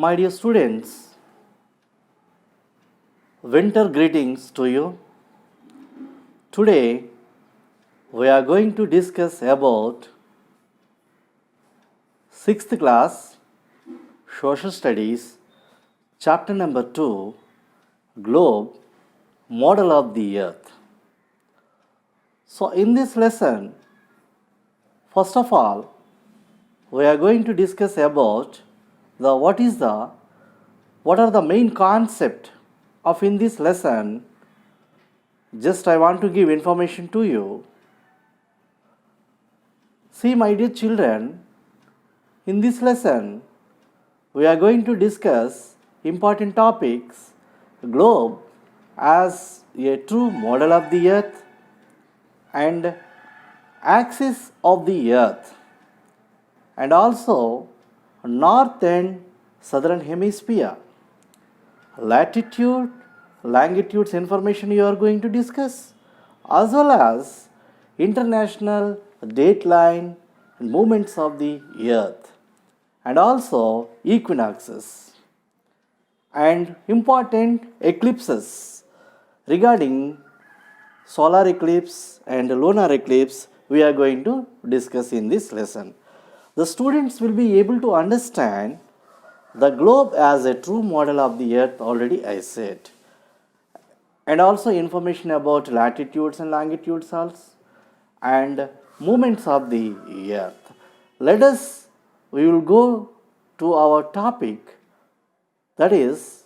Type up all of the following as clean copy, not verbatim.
My dear students, winter greetings to you. Today we are going to discuss about 6th class Social Studies, chapter number 2, Globe, Model of the Earth. So in this lesson, first of all, we are going to discuss about what are the main concept of in this lesson. Just I want to give information to you. See, my dear children, in this lesson we are going to discuss important topics: globe as a true model of the earth and axis of the earth, and also north and southern hemisphere, latitude, longitudes information you are going to discuss, as well as international dateline and movements of the earth, and also equinoxes and important eclipses. Regarding solar eclipse and lunar eclipse, we are going to discuss in this lesson. The students will be able to understand the globe as a true model of the earth, already I said, and also information about latitudes and longitudes also, and movements of the earth. We will go to our topic, that is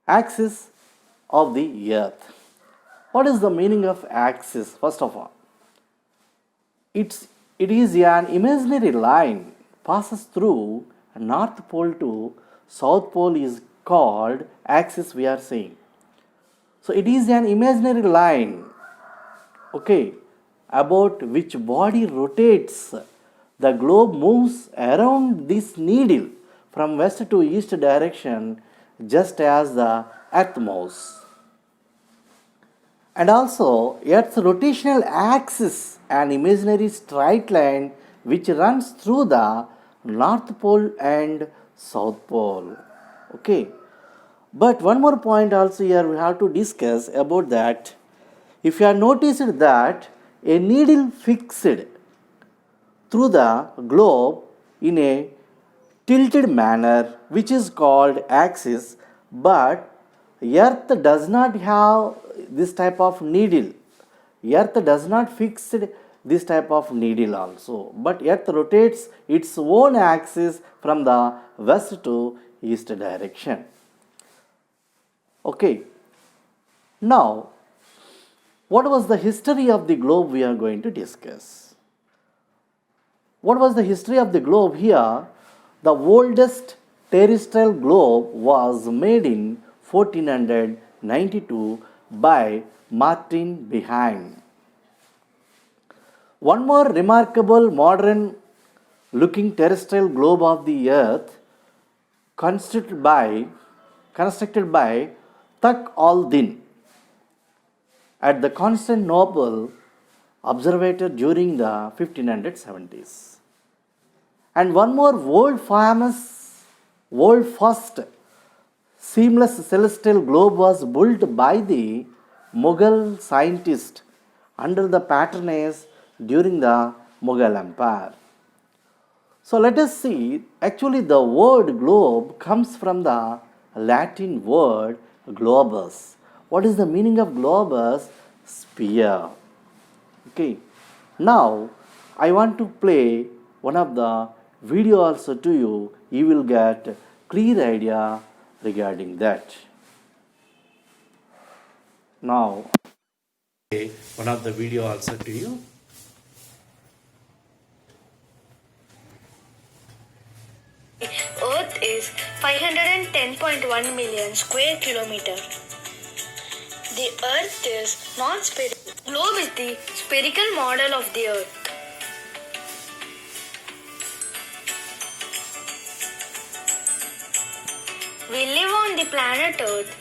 axis of the earth. What is the meaning of axis? First of all, it is an imaginary line passes through North Pole to South Pole is called axis, we are saying. So it is an imaginary line, okay, about which body rotates. The globe moves around this needle from west to east direction, just as the earth moves. And also, Earth's rotational axis, an imaginary straight line which runs through the North Pole and South Pole. Okay. But one more point also here we have to discuss about that. If you have noticed that a needle fixed through the globe in a tilted manner, which is called axis, but Earth does not have this type of needle. Earth does not fix this type of needle also, but Earth rotates its own axis from the west to east direction. Okay. Now, what was the history of the globe we are going to discuss? What was the history of the globe here? The oldest terrestrial globe was made in 1492 by Martin Behaim. One more remarkable modern looking terrestrial globe of the earth constructed by Taq al-Din at the Constantinople Observatory during the 1570s. And one more world first seamless celestial globe was built by the Mughal scientist under the patronage during the Mughal Empire. So let us see, actually the word globe comes from the Latin word globus. What is the meaning of globus? Sphere. Okay. Now I want to play one of the video also to you. You will get clear idea regarding that. Now one of the video also to you. Earth is 510.1 million square kilometer. The Earth is not spherical. Globe is the spherical model of the Earth. We live on the planet Earth.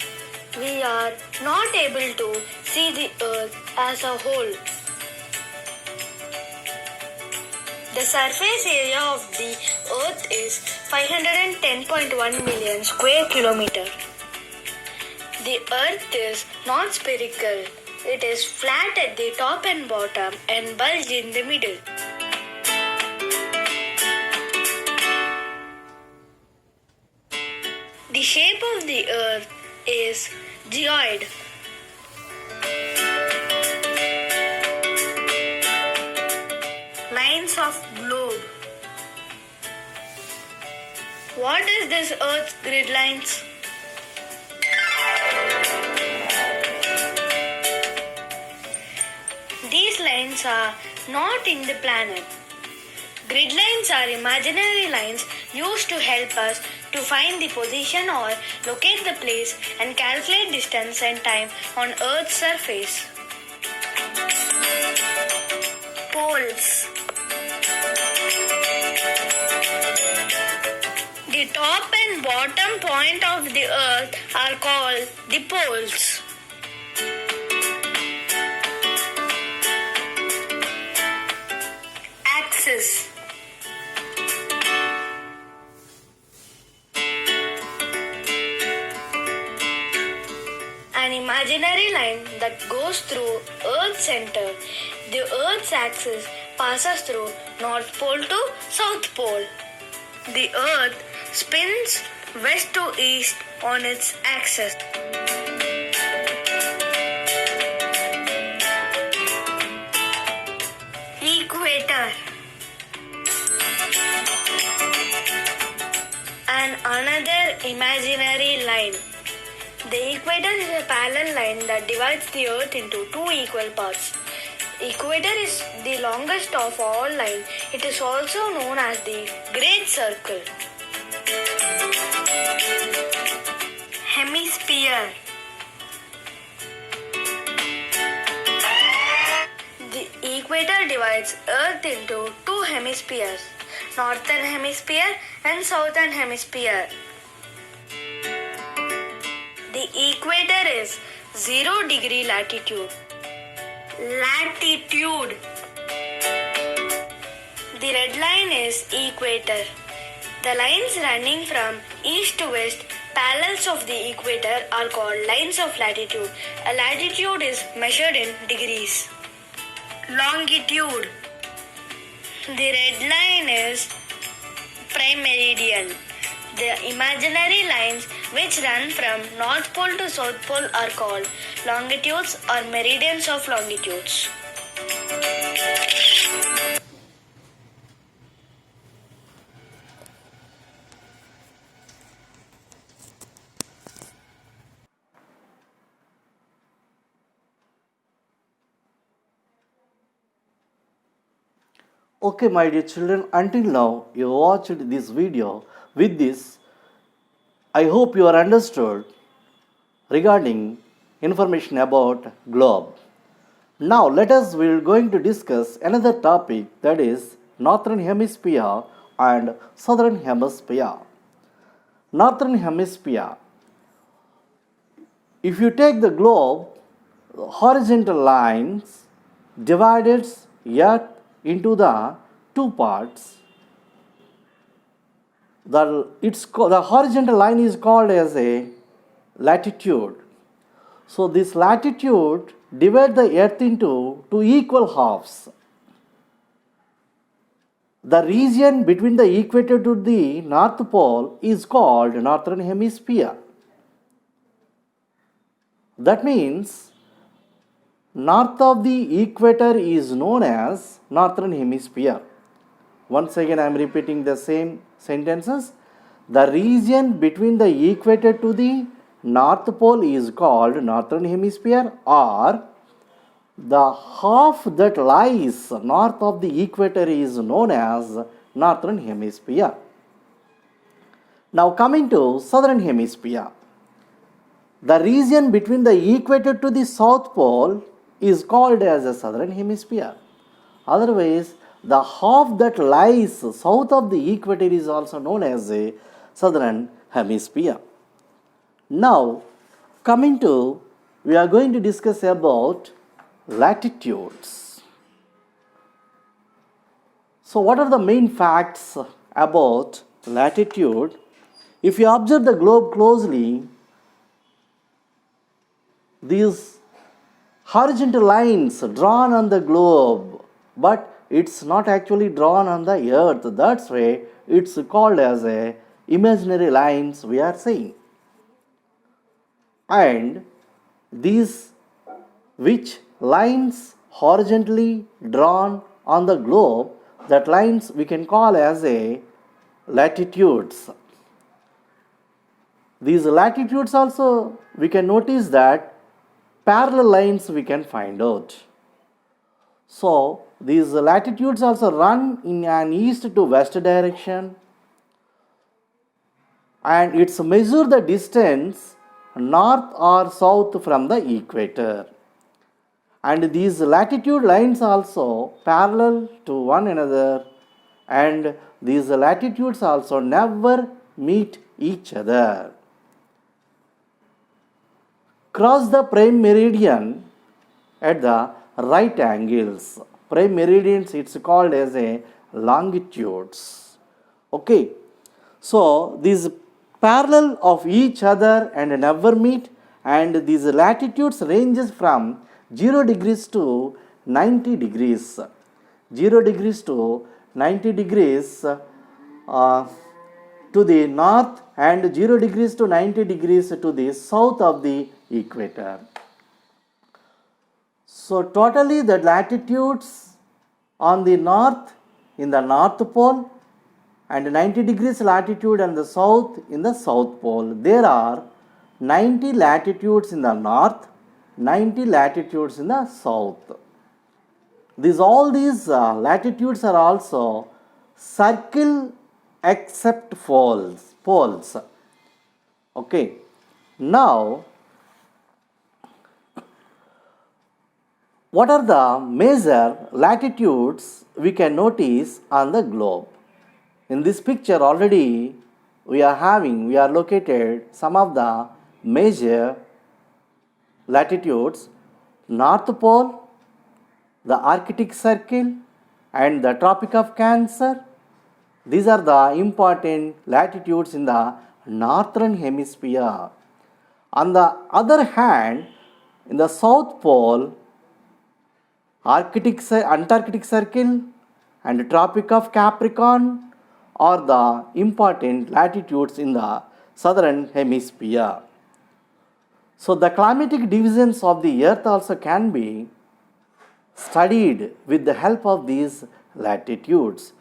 We are not able to see the Earth as a whole. The surface area of the Earth is 510.1 million square kilometer. The Earth is not spherical. It is flat at the top and bottom and bulged in the middle. The shape of the Earth is geoid. Lines of globe. What is this Earth's grid lines? These lines are not in the planet. Grid lines are imaginary lines used to help us to find the position or locate the place and calculate distance and time on Earth's surface. Poles. The top and bottom point of the Earth are called the poles. Axis. An imaginary line that goes through Earth's center. The Earth's axis passes through North Pole to South Pole. The Earth spins west to east on its axis. Equator. And another imaginary line. The equator is a parallel line that divides the Earth into two equal parts. Equator is the longest of all lines. It is also known as the Great Circle. Hemisphere. The equator divides Earth into two hemispheres, Northern Hemisphere and Southern Hemisphere. The equator is 0-degree latitude. Latitude. The red line is equator. The lines running from east to west, parallels of the equator, are called lines of latitude. A latitude is measured in degrees. Longitude. The red line is prime meridian. The imaginary lines which run from North Pole to South Pole are called longitudes or meridians of longitudes. Okay, my dear children, until now you watched this video. With this, I hope you are understood regarding information about globe. Now we are going to discuss another topic, that is Northern Hemisphere and Southern Hemisphere. Northern Hemisphere. If you take the globe, horizontal lines divided Earth into the two parts. The horizontal line is called as a latitude. So this latitude divides the Earth into two equal halves. The region between the equator to the North Pole is called Northern Hemisphere. That means north of the equator is known as Northern Hemisphere. Once again I am repeating the same sentences. The region between the equator to the North Pole is called Northern Hemisphere, or the half that lies north of the equator is known as Northern Hemisphere. Now coming to Southern Hemisphere. The region between the equator to the South Pole is called as a Southern Hemisphere. Otherwise, the half that lies south of the equator is also known as a Southern Hemisphere. Now, we are going to discuss about latitudes. So what are the main facts about latitude? If you observe the globe closely, these horizontal lines drawn on the globe, but it's not actually drawn on the earth. That's why it's called as a imaginary lines we are saying. And these which lines horizontally drawn on the globe, that lines we can call as a latitudes. These latitudes also we can notice that parallel lines we can find out. So these latitudes also run in an east to west direction, and it's measure the distance north or south from the equator. And these latitude lines also parallel to one another, and these latitudes also never meet each other. Cross the prime meridian at the right angles. Prime meridians, it's called as a longitudes. Okay, so these parallel of each other and never meet, and these latitudes ranges from 0 degrees to 90 degrees. 0 degrees to 90 degrees to the north, and 0 degrees to 90 degrees to the south of the equator. So totally the latitudes on the north in the north pole, and 90 degrees latitude and the south in the south pole. There are 90 latitudes in the north, 90 latitudes in the south. All these latitudes are also circle except poles. Okay. Now, what are the major latitudes we can notice on the globe? In this picture already we are located some of the major latitudes: North Pole, the Arctic Circle, and the Tropic of Cancer. These are the important latitudes in the northern hemisphere. On the other hand, in the South Pole, Antarctic Circle and Tropic of Capricorn are the important latitudes in the southern hemisphere. So the climatic divisions of the earth also can be studied with the help of these latitudes.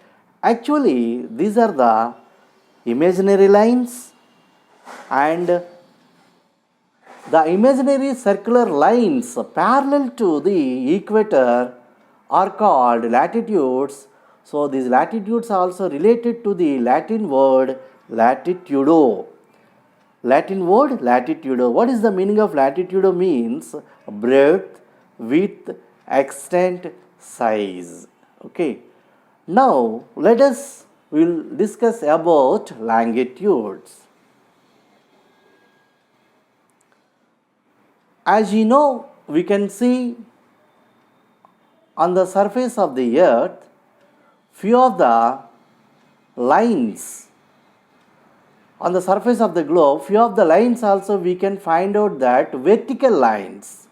Actually, these are the imaginary lines, and the imaginary circular lines parallel to the equator are called latitudes. So these latitudes are also related to the Latin word latitudo. Latin word latitudo. What is the meaning of latitudo? Means breadth, width, extent, size. Okay. Now we'll discuss about longitudes. As you know, we can see on the surface of the earth few of the lines. On the surface of the globe, few of the lines also we can find out that vertical lines.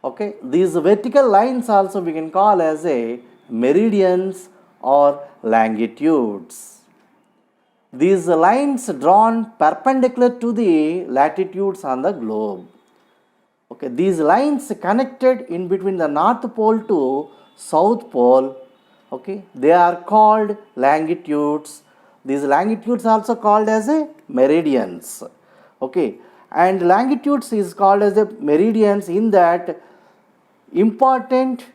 Okay, these vertical lines also we can call as a meridians or longitudes. These lines drawn perpendicular to the latitudes on the globe. Okay, these lines connected in between the North Pole to South Pole. Okay, they are called longitudes. These longitudes also called as a meridians. Okay, and longitudes is called as a meridians in that important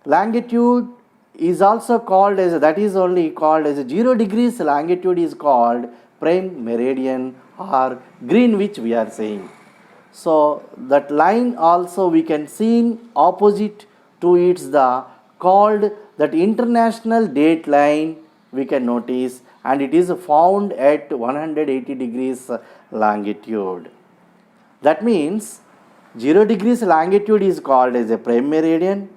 longitude is also called as, that is only called as 0 degrees longitude is called prime meridian or Greenwich we are saying. So that line also we can see opposite to it's the called that international date line we can notice, and it is found at 180 degrees longitude. That means 0 degrees longitude is called as a prime meridian.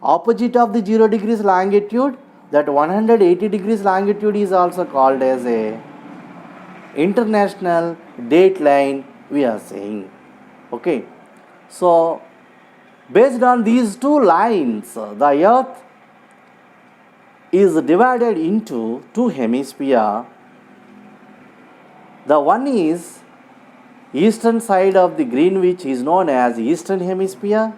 Opposite of the 0 degrees longitude, that 180 degrees longitude is also called as a international dateline we are saying. Okay, so based on these two lines, the earth is divided into two hemispheres. The one is eastern side of the Greenwich is known as eastern hemisphere.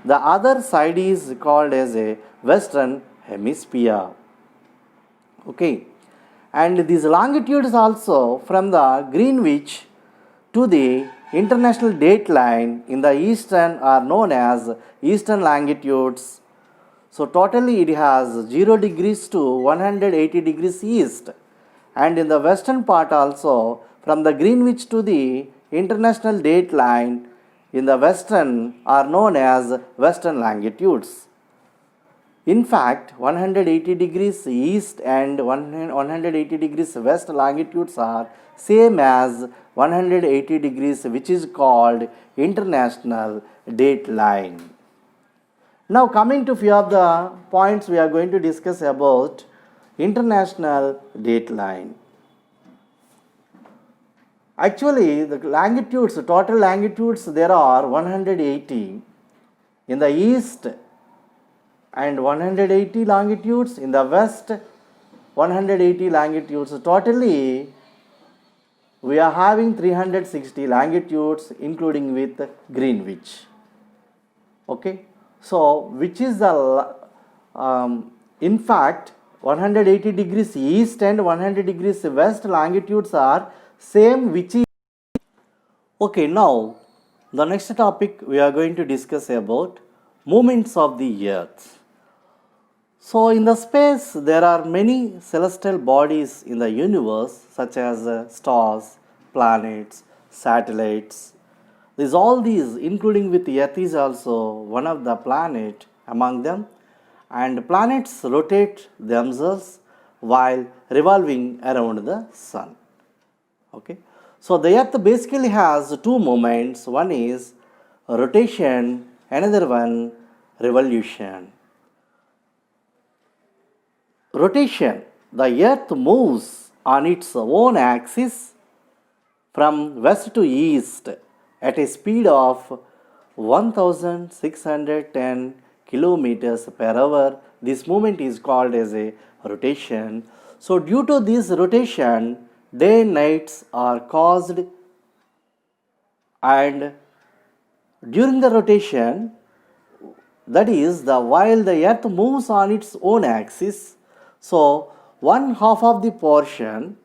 The other side is called as a western hemisphere. Okay, and these longitudes also from the Greenwich to the international dateline in the eastern are known as eastern longitudes. So totally it has 0 degrees to 180 degrees east, and in the western part also from the Greenwich to the international dateline in the western are known as western longitudes. In fact, 180 degrees east and 180 degrees west longitudes are same as 180 degrees, which is called international dateline. Now coming to few of the points we are going to discuss about international dateline. Actually, the longitudes, total longitudes, there are 180 in the east and 180 longitudes in the west, 180 longitudes. Totally, we are having 360 longitudes, including with Greenwich. Okay, so which is the in fact 180 degrees east and 100 degrees west longitudes are same, which is okay. Now the next topic we are going to discuss about movements of the earth. So in the space there are many celestial bodies in the universe, such as stars, planets, satellites. All these, including with Earth, is also one of the planet among them, and planets rotate themselves while revolving around the sun. Okay, so the Earth basically has two movements. One is rotation, another one revolution. Rotation: the Earth moves on its own axis from west to east at a speed of 1610 kilometers per hour. This movement is called as a rotation. So due to this rotation, day and nights are caused, and during the rotation, that is while the earth moves on its own axis, so one half of the portion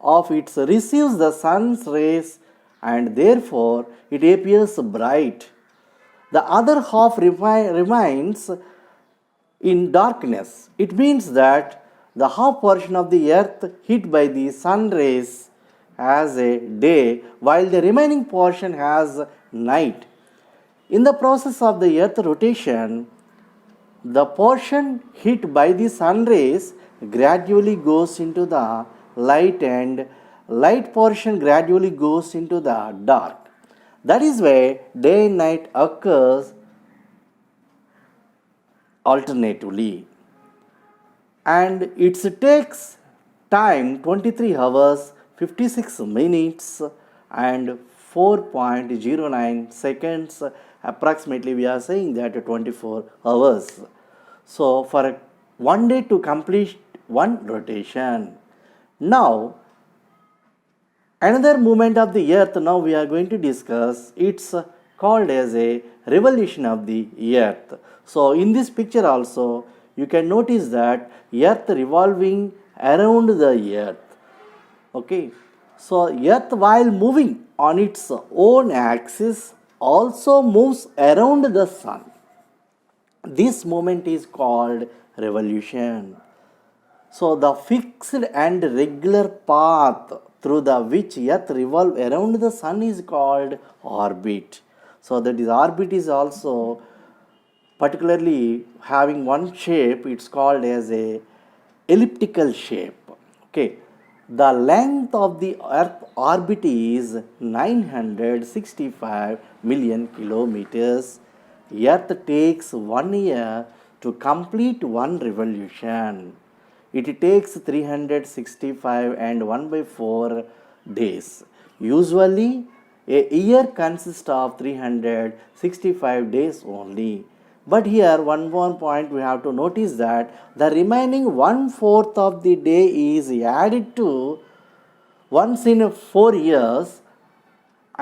of it receives the sun's rays and therefore it appears bright. The other half remains in darkness. It means that the half portion of the earth hit by the sun rays has a day, while the remaining portion has night. In the process of the earth rotation, the portion hit by the sun rays gradually goes into the light, and light portion gradually goes into the dark. That is why day and night occurs alternatively, and it takes time 23 hours 56 minutes and 4.09 seconds. Approximately we are saying that 24 hours. So for one day to complete one rotation. Now another movement of the earth now we are going to discuss. It's called as a revolution of the earth. So in this picture also you can notice that earth revolving around the earth. Okay, so earth while moving on its own axis also moves around the sun. This movement is called revolution. So the fixed and regular path through the which earth revolve around the sun is called orbit. So that is orbit is also particularly having one shape. It's called as a elliptical shape. Okay, the length of the earth orbit is 965 million kilometers. Earth takes 1 year to complete one revolution. it takes 365 and 1 by 4 days. Usually, a year consists of 365 days only. But here, one more point we have to notice that the remaining 1/4 of the day is added to once in 4 years,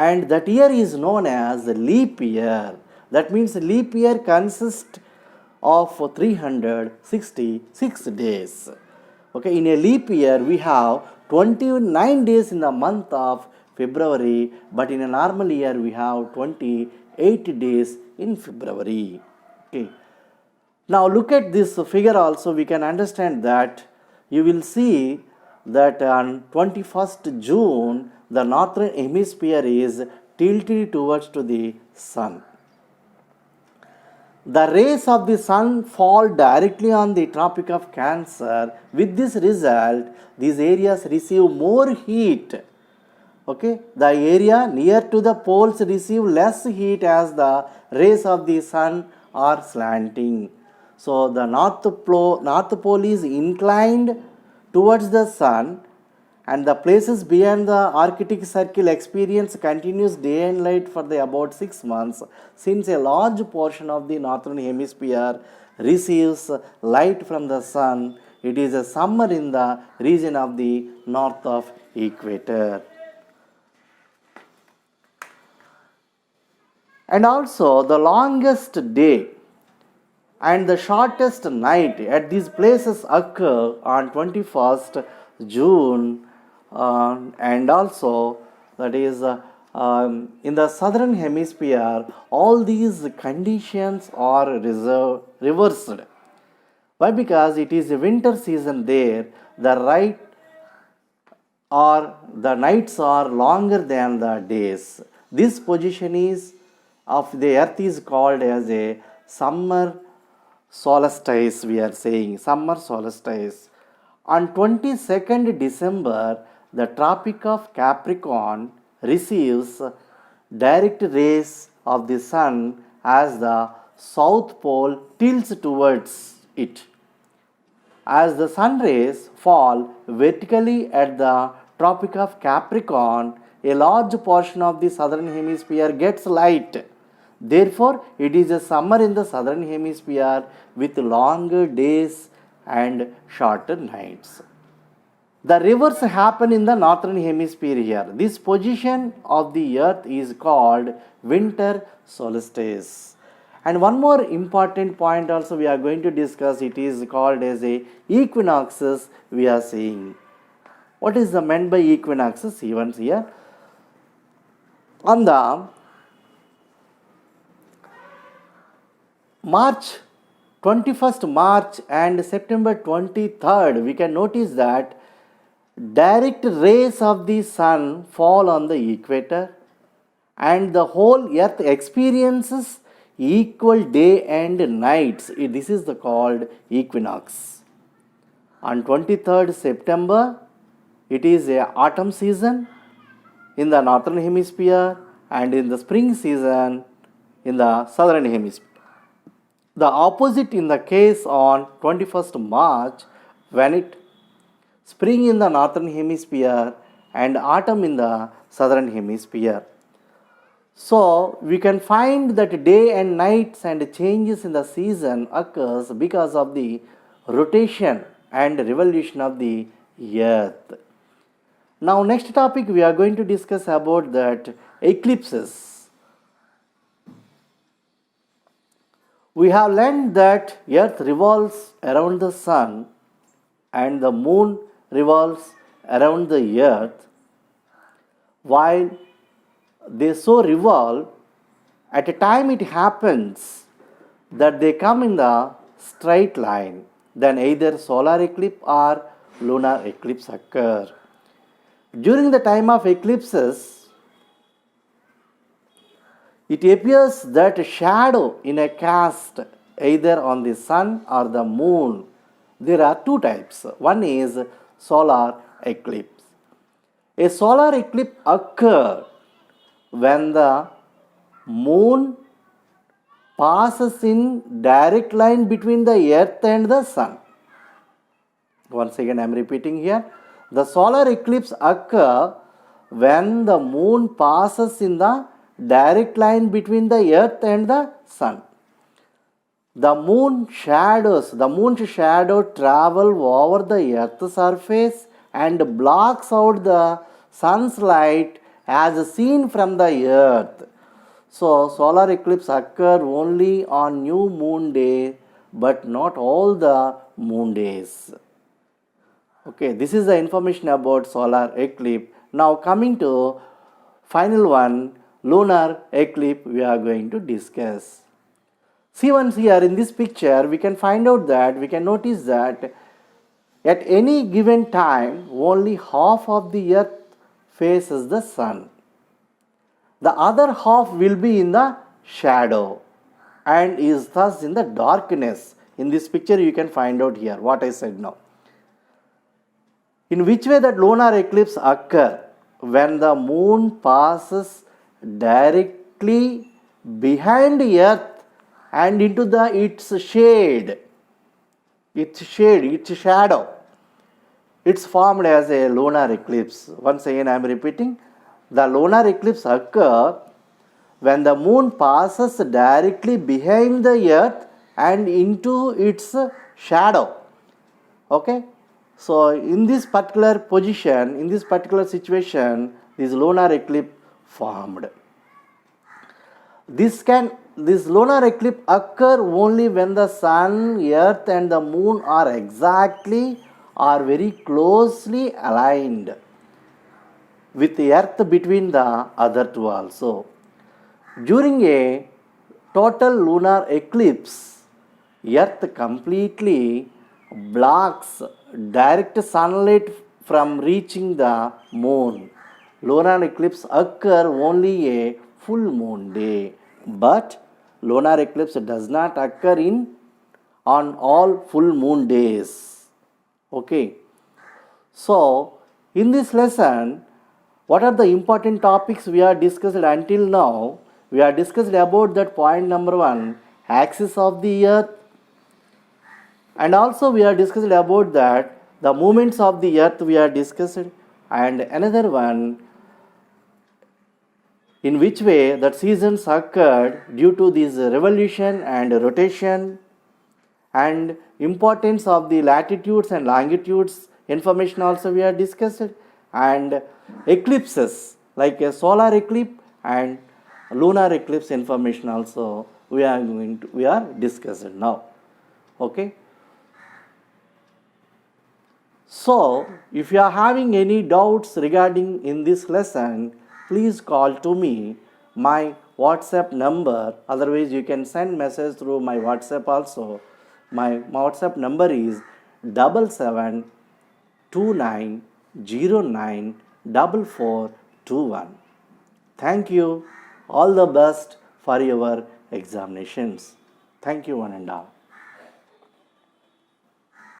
and that year is known as the leap year. That means leap year consists of 366 days. Okay, in a leap year we have 29 days in the month of February, but in a normal year we have 28 days in February. Okay. Now look at this figure also, we can understand that you will see that on 21st June the northern hemisphere is tilted towards to the sun. The rays of the sun fall directly on the Tropic of Cancer. With this result, these areas receive more heat. Okay, the area near to the poles receive less heat as the rays of the sun are slanting. So the North Pole is inclined towards the sun, and the places beyond the Arctic Circle experience continuous day and night for about 6 months, since a large portion of the northern hemisphere receives light from the sun. It is a summer in the region of the north of equator. And also the longest day and the shortest night at these places occur on 21st June, and also that is in the southern hemisphere all these conditions are reversed. Why? Because it is a winter season there, the nights are longer than the days. This position is of the earth is called as a summer solstice. We are saying summer solstice. On 22nd December, the Tropic of Capricorn receives direct rays of the sun as the south pole tilts towards it. As the sun rays fall vertically at the Tropic of Capricorn, a large portion of the southern hemisphere gets light. Therefore, it is a summer in the southern hemisphere with longer days and shorter nights. The reverse happen in the northern hemisphere here. This position of the earth is called winter solstice. And one more important point also we are going to discuss, it is called as a equinoxes we are seeing. What is the meant by equinoxes events here? On the March 21st March and September 23rd, we can notice that direct rays of the sun fall on the equator and the whole earth experiences equal day and nights. This is called equinox. On 23rd September, it is a autumn season in the northern hemisphere and in the spring season in the southern hemisphere. The opposite in the case on 21st March, when it spring in the northern hemisphere and autumn in the southern hemisphere. So we can find that day and nights and changes in the season occurs because of the rotation and revolution of the earth. Now next topic we are going to discuss about that eclipses. We have learned that earth revolves around the sun and the moon revolves around the earth. While they so revolve, at a time it happens that they come in the straight line, then either solar eclipse or lunar eclipse occur. During the time of eclipses, it appears that a shadow in a cast either on the sun or the moon. There are two types. One is solar eclipse. A solar eclipse occurs when the moon passes in direct line between the earth and the sun. Once again I am repeating here. The solar eclipse occur when the moon passes in the direct line between the earth and the sun. The moon's shadow travel over the earth's surface and blocks out the sun's light as seen from the earth. So, solar eclipse occur only on new moon day, but not all the moon days. Okay, this is the information about solar eclipse. Now coming to final one, lunar eclipse we are going to discuss. See once here in this picture we can notice that at any given time only half of the earth faces the sun. The other half will be in the shadow and is thus in the darkness. In this picture you can find out here what I said now. In which way that lunar eclipse occur? When the moon passes directly behind the earth and into its shadow. It's formed as a lunar eclipse. Once again I am repeating. The lunar eclipse occur when the moon passes directly behind the earth and into its shadow. Okay. So in this particular position, in this particular situation, this lunar eclipse formed. This lunar eclipse occur only when the sun, earth and the moon are exactly or very closely aligned, with the earth between the other two also. During a total lunar eclipse, earth completely blocks direct sunlight from reaching the moon. Lunar eclipse occur only a full moon day, but lunar eclipse does not occur on all full moon days. Okay. So, in this lesson, what are the important topics we are discussed until now? We are discussed about that point number 1, axis of the earth, and also we are discussed about that the movements of the earth we are discussed, and another one, in which way that seasons occurred due to this revolution and rotation, and importance of the latitudes and longitudes information also we are discussed, and eclipses like a solar eclipse and lunar eclipse information also we are discussing now. Okay. So, if you are having any doubts regarding in this lesson, please call to me my WhatsApp number. Otherwise, you can send message through my WhatsApp also. My WhatsApp number is 7729094421. Thank you. All the best for your examinations. Thank you one and all.